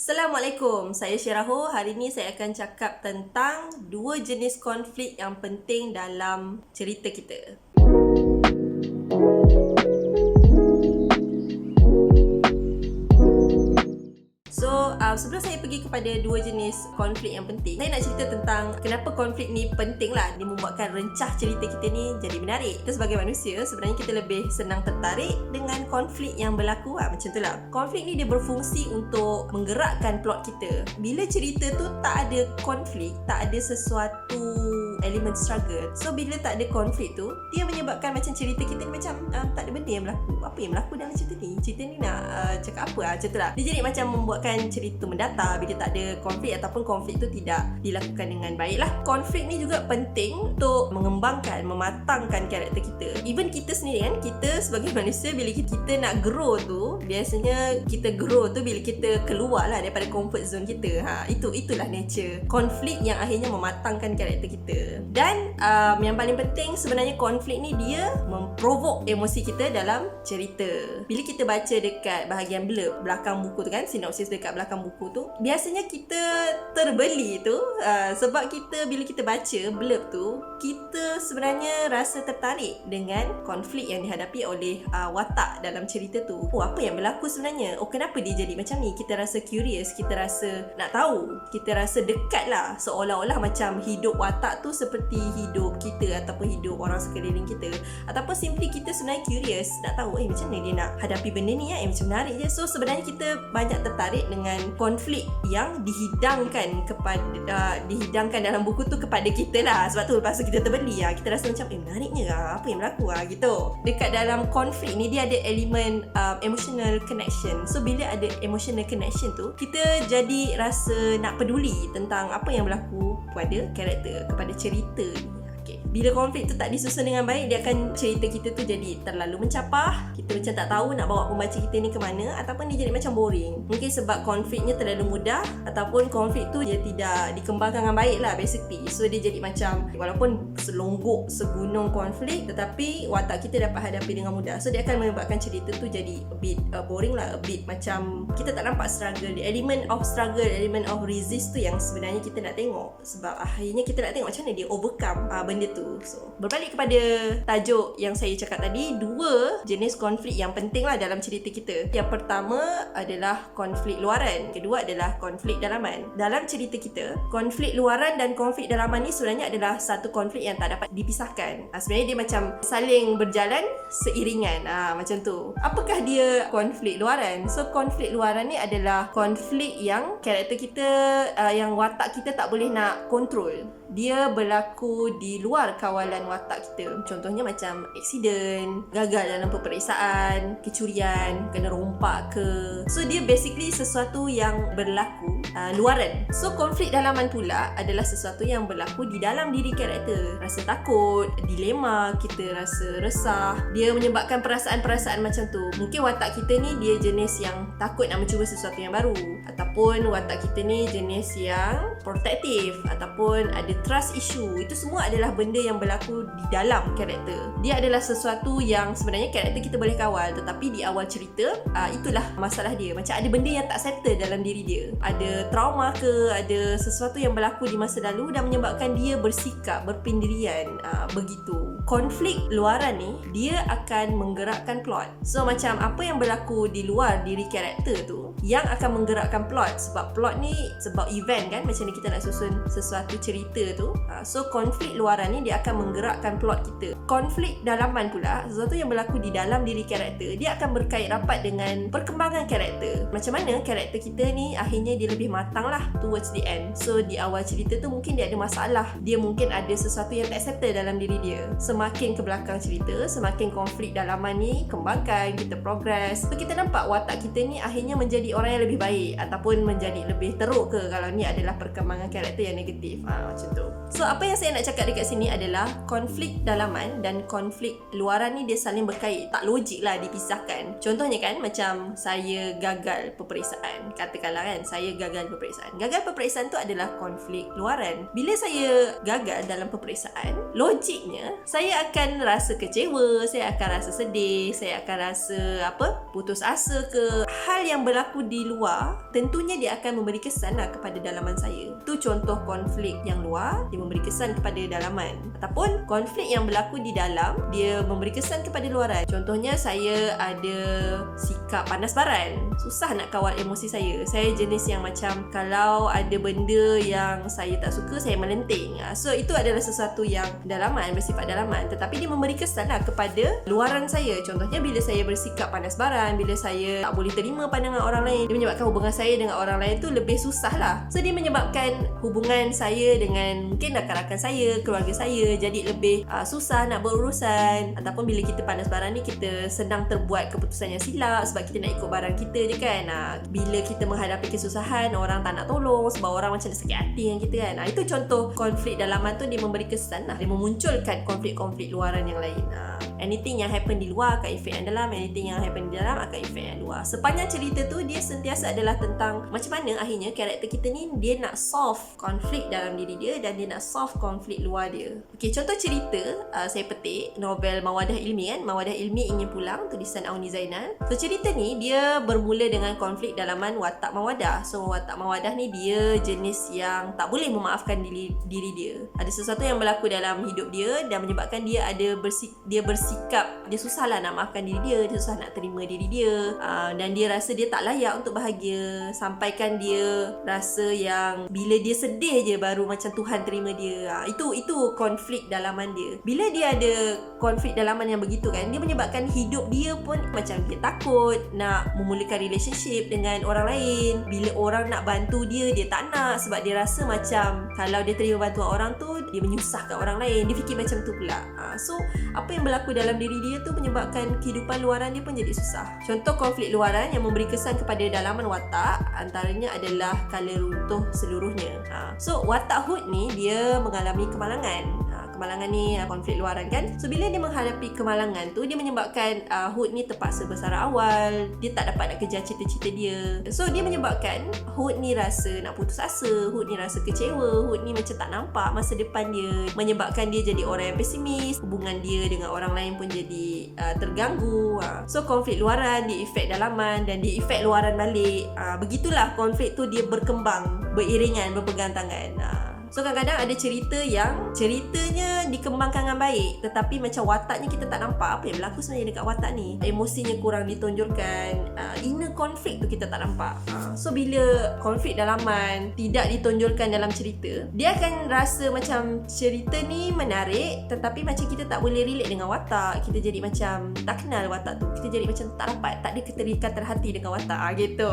Assalamualaikum, saya Syiraho. Hari ini saya akan cakap tentang dua jenis konflik yang penting dalam cerita kita. Sebelum saya pergi kepada dua jenis konflik yang penting, saya nak cerita tentang kenapa konflik ni penting lah. Dia membuatkan rencah cerita kita ni jadi menarik. Kita sebagai manusia, sebenarnya kita lebih senang tertarik dengan konflik yang berlaku macam tu lah. Konflik ni dia berfungsi untuk menggerakkan plot kita. Bila cerita tu tak ada konflik, tak ada sesuatu elemen struggle, so bila tak ada konflik tu, dia menyebabkan macam cerita kita ni macam tak ada benda yang berlaku. Apa yang berlaku dalam cerita ni? Cerita ni nak cakap apa macam tu lah. Dia jadi macam membuatkan cerita mendatar bila tak ada konflik ataupun konflik tu tidak dilakukan dengan baik lah. Konflik ni juga penting untuk mengembangkan, mematangkan karakter kita. Even kita sendiri kan, kita sebagai manusia bila kita nak grow tu, biasanya kita grow tu bila kita keluar lah daripada comfort zone kita. Itulah nature konflik yang akhirnya mematangkan karakter kita. Dan yang paling penting sebenarnya konflik ni dia memprovok emosi kita dalam cerita. Bila kita baca dekat bahagian blurb belakang buku tu kan, sinopsis dekat belakang buku tu, biasanya kita terbeli tu sebab bila kita baca blurb tu, kita sebenarnya rasa tertarik dengan konflik yang dihadapi oleh watak dalam cerita tu. Apa yang berlaku sebenarnya? Kenapa dia jadi macam ni? Kita rasa curious, kita rasa nak tahu, kita rasa dekat lah, seolah-olah macam hidup watak tu seperti hidup kita ataupun hidup orang sekeliling kita, ataupun simply kita sebenarnya curious nak tahu macam mana dia nak hadapi benda ni macam menarik je. So sebenarnya kita banyak tertarik dengan konflik yang dihidangkan dalam buku tu kepada kita lah. Sebab tu lepas tu kita terbeli kita rasa macam menariknya apa yang berlaku gitu. Dekat dalam konflik ni dia ada elemen emotional connection. So bila ada emotional connection tu, kita jadi rasa nak peduli tentang apa yang berlaku kepada karakter, kepada cerita ni. Bila konflik tu tak disusun dengan baik, dia akan cerita kita tu jadi terlalu mencapah. Kita macam tak tahu nak bawa pembaca kita ni ke mana, ataupun dia jadi macam boring. Mungkin sebab konfliknya terlalu mudah, ataupun konflik tu dia tidak dikembangkan dengan baik lah basically. So dia jadi macam walaupun selonggok segunung konflik, tetapi watak kita dapat hadapi dengan mudah. So dia akan menyebabkan cerita tu jadi a bit boring lah, a bit macam kita tak nampak struggle. The element of struggle, element of resist tu yang sebenarnya kita nak tengok. Sebab akhirnya kita nak tengok macam mana dia overcome benda tu. So, berbalik kepada tajuk yang saya cakap tadi, dua jenis konflik yang penting lah dalam cerita kita. Yang pertama adalah konflik luaran, kedua adalah konflik dalaman. Dalam cerita kita, konflik luaran dan konflik dalaman ni sebenarnya adalah satu konflik yang tak dapat dipisahkan. Sebenarnya dia macam saling berjalan seiringan, macam tu. Apakah dia konflik luaran? So konflik luaran ni adalah konflik yang karakter kita, yang watak kita tak boleh nak kontrol. Dia berlaku di luar kawalan watak kita. Contohnya macam aksiden, gagal dalam peperiksaan, kecurian, kena rompak ke. So dia basically sesuatu yang berlaku luaran. So konflik dalaman pula adalah sesuatu yang berlaku di dalam diri karakter. Rasa takut, dilema, kita rasa resah. Dia menyebabkan perasaan-perasaan macam tu. Mungkin watak kita ni dia jenis yang takut nak mencuba sesuatu yang baru, ataupun watak kita ni jenis yang protektif, ataupun ada trust issue. Itu semua adalah benda yang berlaku di dalam karakter. Dia adalah sesuatu yang sebenarnya karakter kita boleh kawal, tetapi di awal cerita itulah masalah dia. Macam ada benda yang tak settle dalam diri dia. Ada trauma ke, ada sesuatu yang berlaku di masa lalu dan menyebabkan dia bersikap berpendirian begitu. Konflik luaran ni dia akan menggerakkan plot. So macam apa yang berlaku di luar diri karakter tu yang akan menggerakkan plot. Sebab plot ni sebab event kan, macam ni kita nak susun sesuatu cerita tu. So konflik luaran ni dia akan menggerakkan plot kita. Konflik dalaman pula, sesuatu yang berlaku di dalam diri karakter, dia akan berkait rapat dengan perkembangan karakter. Macam mana karakter kita ni akhirnya dia lebih matang lah towards the end. So di awal cerita tu mungkin dia ada masalah, dia mungkin ada sesuatu yang tak settle dalam diri dia. Semakin ke belakang cerita, semakin konflik dalaman ni kembangkan, kita progress. So kita nampak watak kita ni akhirnya menjadi orang yang lebih baik, ataupun menjadi lebih teruk ke kalau ni adalah perkembangan karakter yang negatif. Macam tu. So apa yang saya nak cakap dekat sini adalah konflik dalaman dan konflik luaran ni dia saling berkait. Tak logik lah dipisahkan. Contohnya kan, macam saya gagal peperiksaan. Katakanlah kan, saya gagal gagal peperiksaan. Gagal peperiksaan tu adalah konflik luaran. Bila saya gagal dalam peperiksaan, logiknya saya akan rasa kecewa, saya akan rasa sedih, saya akan rasa putus asa ke. Hal yang berlaku di luar tentunya dia akan memberi kesan kepada dalaman saya. Itu contoh konflik yang luar, dia memberi kesan kepada dalaman. Ataupun konflik yang berlaku di dalam, dia memberi kesan kepada luaran. Contohnya saya ada sikap panas baran, susah nak kawal emosi saya. Saya jenis yang macam kalau ada benda yang saya tak suka, saya melenting. So itu adalah sesuatu yang dalaman, bersifat dalaman, tetapi dia memberi kesan kepada luaran saya. Contohnya bila saya bersikap panas baran, bila saya tak boleh terima pandangan orang lain, dia menyebabkan hubungan saya dengan orang lain tu lebih susah lah. So dia menyebabkan hubungan saya dengan mungkin rakan-rakan saya, keluarga saya jadi lebih susah nak berurusan. Ataupun bila kita panas baran ni, kita senang terbuat keputusan yang silap sebab kita nak ikut barang kita je kan. Bila kita menghadapi kesusahan, orang tak nak tolong sebab orang macam nak sakit hati dengan kita kan. Itu contoh konflik dalaman tu, dia memberi kesan dia memunculkan konflik-konflik luaran yang lain. Anything yang happen di luar akan efek yang dalam, anything yang happen di dalam akan efek yang luar. Sepanjang cerita tu dia sentiasa adalah tentang macam mana akhirnya karakter kita ni dia nak solve konflik dalam diri dia dan dia nak solve konflik luar dia. Okey, contoh cerita saya petik novel Mawadah Ilmi kan, Mawadah Ilmi Ingin Pulang, tulisan Auni Zainal. So cerita ni dia bermula dengan konflik dalaman watak Mawadah. So watak Mawadah ni dia jenis yang tak boleh memaafkan diri dia. Ada sesuatu yang berlaku dalam hidup dia dan menyebabkan dia ada bersikap, dia susahlah nak maafkan diri dia, dia susah nak terima diri dia, dan dia rasa dia tak layak untuk bahagia, sampaikan dia rasa yang bila dia sedih je baru macam Tuhan terima dia. Itu konflik dalaman dia. Bila dia ada konflik dalaman yang begitu kan, dia menyebabkan hidup dia pun macam dia takut nak memulakan relationship dengan orang lain. Bila orang nak bantu dia, dia tak nak sebab dia rasa macam kalau dia terima bantuan orang tu, dia menyusahkan orang lain. Dia fikir macam tu pula. So apa yang berlaku dalam diri dia tu menyebabkan kehidupan luaran dia pun jadi susah. Contoh konflik luaran yang memberi kesan kepada dalaman watak antaranya adalah kala runtuh seluruhnya. So watak Hud ni dia mengalami kemalangan. Kemalangan ni konflik luaran kan. So bila dia menghadapi kemalangan tu, dia menyebabkan Hud ni terpaksa bersara awal, dia tak dapat nak kejar cita-cita dia. So dia menyebabkan Hud ni rasa nak putus asa, Hud ni rasa kecewa, Hud ni macam tak nampak masa depan dia, menyebabkan dia jadi orang yang pesimis, hubungan dia dengan orang lain pun jadi terganggu. So konflik luaran dia efek dalaman dan dia efek luaran balik. Begitulah konflik tu dia berkembang, beriringan, berpegang tangan. So kadang-kadang ada cerita yang ceritanya dikembangkan dengan baik, tetapi macam wataknya kita tak nampak apa yang berlaku sebenarnya dekat watak ni. Emosinya kurang ditonjolkan, inner konflik tu kita tak nampak. So bila konflik dalaman tidak ditonjolkan dalam cerita, dia akan rasa macam cerita ni menarik, tetapi macam kita tak boleh relate dengan watak. Kita jadi macam tak kenal watak tu, kita jadi macam tak dapat, tak ada keterikatan hati dengan watak gitu.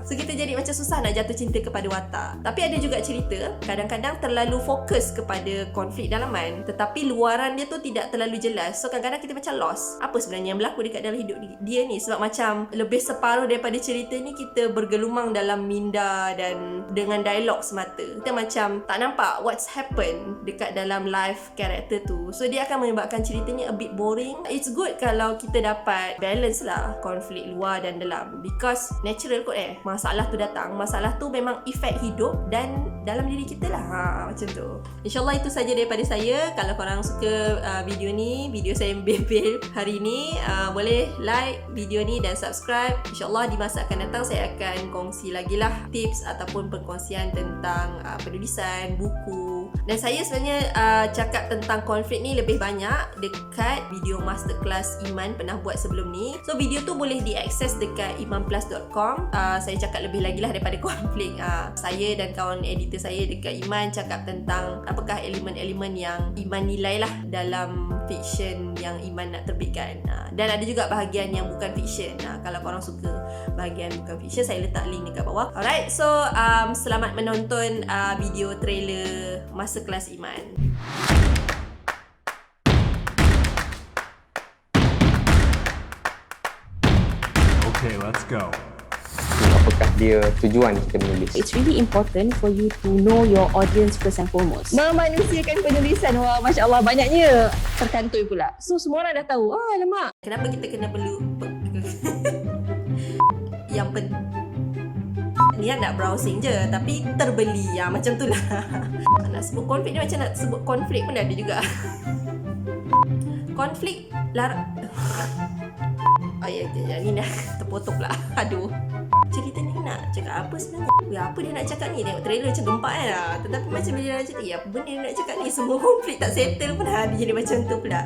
So kita jadi macam susah nak jatuh cinta kepada watak. Tapi ada juga cerita kadang-kadang terlalu fokus kepada konflik dalaman, tetapi luaran dia tu tidak terlalu jelas. So kadang-kadang kita macam lost, apa sebenarnya yang berlaku dekat dalam hidup dia ni. Sebab macam lebih separuh daripada cerita ni kita bergelumang dalam minda dan dengan dialog semata. Kita macam tak nampak what's happen dekat dalam life karakter tu. So dia akan menyebabkan ceritanya a bit boring. It's good kalau kita dapat balance lah konflik luar dan dalam, because natural kot masalah tu datang. Masalah tu memang efek hidup dan dalam diri kita lah. Macam tu. InsyaAllah itu saja daripada saya. Kalau korang suka video ni, video saya bebel hari ni, boleh like video ni dan subscribe. InsyaAllah di masa akan datang saya akan kongsi lagi lah tips ataupun perkongsian tentang penulisan, buku. Dan saya sebenarnya cakap tentang konflik ni lebih banyak dekat video masterclass Iman pernah buat sebelum ni. So video tu boleh diakses dekat imanplus.com. Saya cakap lebih lagi lah daripada konflik. Saya dan kawan editor saya dekat Iman cakap tentang apakah elemen-elemen yang Iman nilai lah dalam fiksyen yang Iman nak terbitkan. Dan ada juga bahagian yang bukan fiksyen. Kalau korang suka bahagian bukan fiksyen, saya letak link dekat bawah. Alright, so selamat menonton video trailer Masterclass Iman. Okay, let's go. Apakah dia tujuan kita menulis? It's really important for you to know your audience first and foremost. Memanusiakan penulisan. Wah, Masya Allah, banyaknya terkantoi pula. So, semua orang dah tahu. Alamak. Kenapa kita kena yang niat nak browsing je tapi terbeli macam tu lah. Nak sebut konflik ni macam nak sebut konflik pun ada juga. Konflik ni dah terpotong pula. Aduh, cerita ni nak cakap apa sebenarnya? Apa dia nak cakap ni? Tengok trailer macam gempak kan lah. Tetapi macam bila dia nak cakap, apa benda dia nak cakap ni? Semua konflik tak settle pun dia jadi macam tu pula.